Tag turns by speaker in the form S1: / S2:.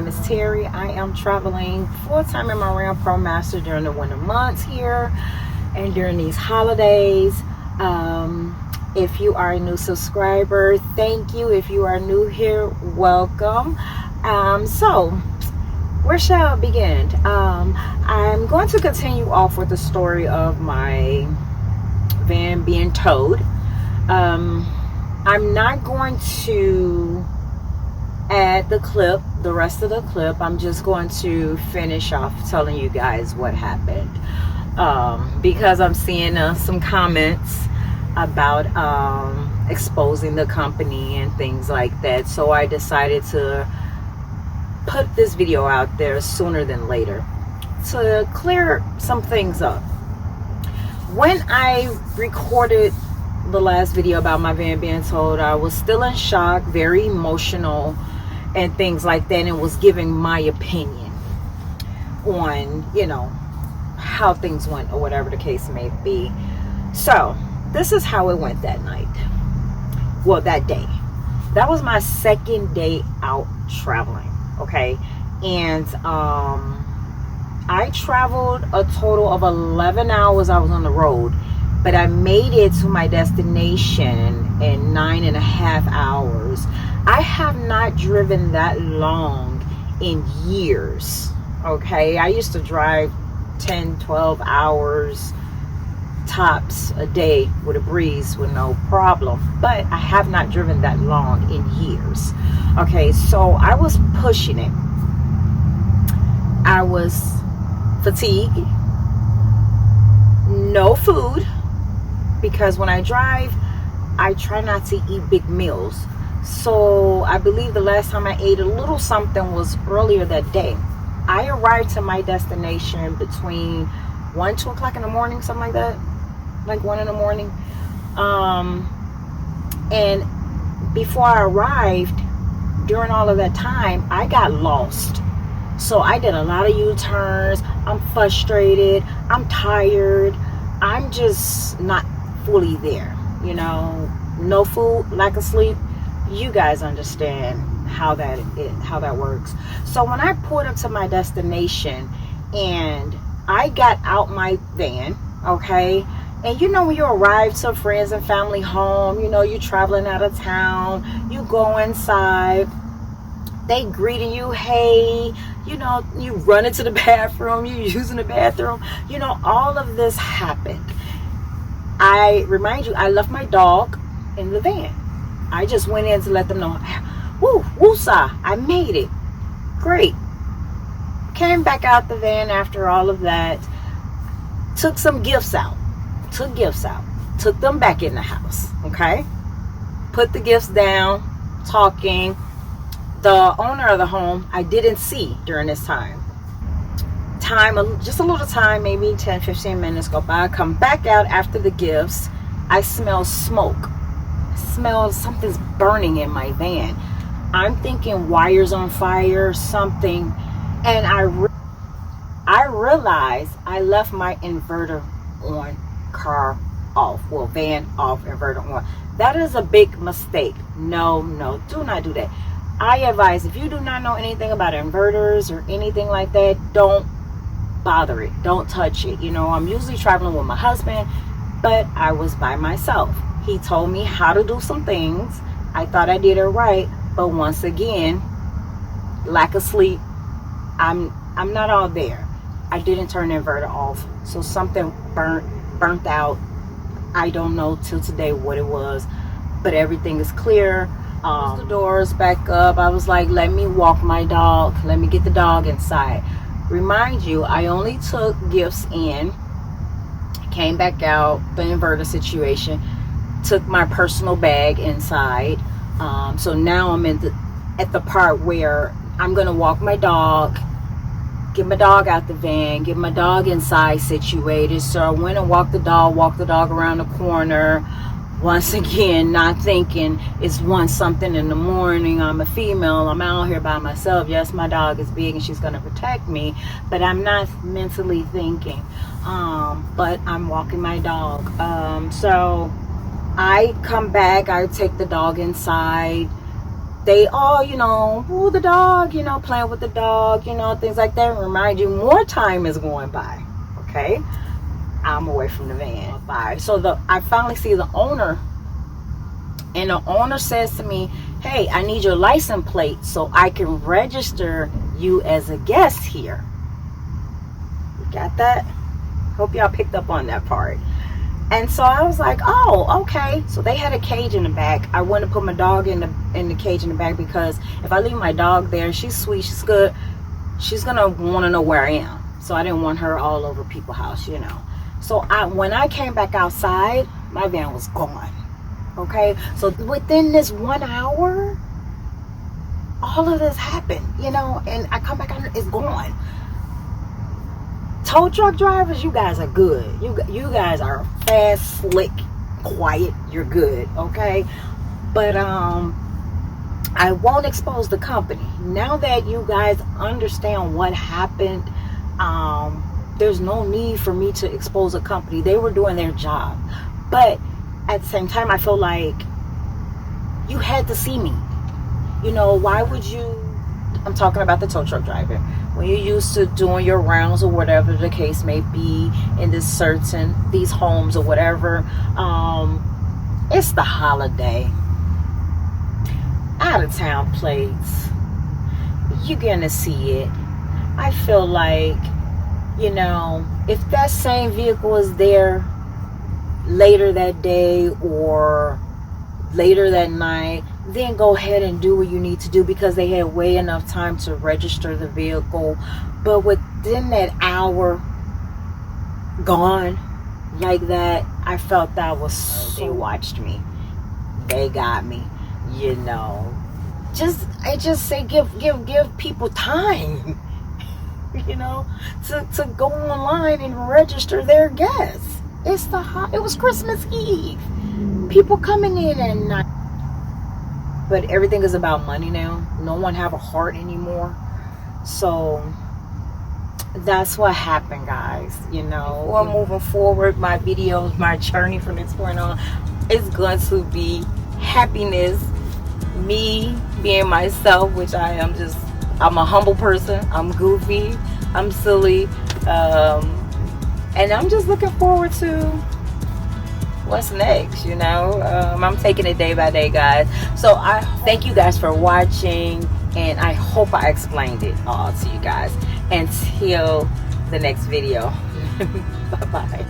S1: name is Terry. I am traveling full-time in my Ram Pro Master during the winter months here and during these holidays. If you are a new subscriber, thank you. If you are new here, welcome. So where shall I begin? I'm going to continue off with the story of my van being towed. I'm not going to add the rest of the clip. I'm just going to finish off telling you guys what happened, because I'm seeing some comments about exposing the company and things like that. So I decided to put this video out there sooner than later to clear some things up. When I recorded the last video about my van being towed, I was still in shock, very emotional and things like that, and was giving my opinion on, you know, how things went or whatever the case may be. So this is how it went that night. Well, that day. That was my second day out traveling, okay? And I traveled a total of 11 hours. I was on the road, but I made it to my destination in 9.5 hours. I have not driven that long in years, okay? I used to drive 10, 12 hours tops a day with a breeze with no problem, but I have not driven that long in years. Okay, so I was pushing it. I was fatigued, no food, because when I drive, I try not to eat big meals. So I believe the last time I ate a little something was earlier that day. I arrived to my destination between 1, 2 o'clock in the morning, something like that, like 1 in the morning. And before I arrived, during all of that time, I got lost. So I did a lot of U-turns. I'm frustrated. I'm tired. I'm just not fully there, you know. No food, lack of sleep. You guys understand how that works. So when I pulled up to my destination and I got out my van, okay, and you know when you arrive to friends and family home, you know you're traveling out of town, you go inside, they greeting you, hey, you know, you run into the bathroom, you using the bathroom, you know, all of this happened. I remind you, I left my dog in the van. I just went in to let them know, woo, woosah, I made it. Great. Came back out the van after all of that. Took some gifts out. Took gifts out. Took them back in the house. Okay? Put the gifts down. Talking. The owner of the home, I didn't see during this time. Just a little time, maybe 10, 15 minutes go by. I come back out after the gifts. I smell smoke. Smell something's burning in my van. I'm thinking wires on fire, something, and I realized I left my inverter on, car off, well, van off, inverter on. That is a big mistake. No, do not do that. I advise, if you do not know anything about inverters or anything like that, don't bother it, don't touch it. You know, I'm usually traveling with my husband, but I was by myself. He told me how to do some things. I thought I did it right, but once again, lack of sleep. I'm not all there. I didn't turn the inverter off, so something burnt out. I don't know till today what it was, but everything is clear. The doors back up. I was like, let me walk my dog. Let me get the dog inside. Remind you, I only took gifts in, came back out, the inverter situation. Took my personal bag inside. So now I'm at the part where I'm gonna walk my dog, get my dog out the van, get my dog inside situated. So I went and walked the dog around the corner. Once again, not thinking it's 1 something in the morning. I'm a female. I'm out here by myself. Yes, my dog is big and she's gonna protect me, but I'm not mentally thinking. But I'm walking my dog. So I come back, I take the dog inside, they all, you know, woo the dog, you know, playing with the dog, you know, things like that. Remind you more time is going by. Okay, I'm away from the van. Bye. So I finally see the owner, and the owner says to me, hey, I need your license plate so I can register you as a guest here. You got that? Hope y'all picked up on that part. And so I was like, oh, okay. So they had a cage in the back. I wanted to put my dog in the cage in the back, because if I leave my dog there, she's sweet, she's good, she's gonna want to know where I am. So I didn't want her all over people's house, you know. So when I came back outside, my van was gone. Okay, so within this 1 hour, all of this happened, you know. And I come back out, it's gone. Tow truck drivers, you guys are good. You guys are fast, slick, quiet. You're good, okay? But I won't expose the company. Now that you guys understand what happened, there's no need for me to expose a company. They were doing their job. But at the same time, I feel like you had to see me. You know, why would you? I'm talking about the tow truck driver. When you're used to doing your rounds or whatever the case may be in these homes or whatever, it's the holiday. Out of town plates, you're gonna see it. I feel like, you know, if that same vehicle is there later that day or later that night, then go ahead and do what you need to do, because they had way enough time to register the vehicle. But within that hour gone like that, I felt that was, they watched me, they got me, you know. I just say give people time, you know, to go online and register their guests. It was Christmas Eve, people coming in and not. But everything is about money now. No one have a heart anymore. So that's what happened, guys. You know, or moving forward, my videos, my journey from this point on, is going to be happiness. Me being myself, which I am. I'm a humble person. I'm goofy. I'm silly. And I'm just looking forward to what's next, you know. I'm taking it day by day, guys. So I thank you guys for watching, and I hope I explained it all to you guys. Until the next video. Bye bye.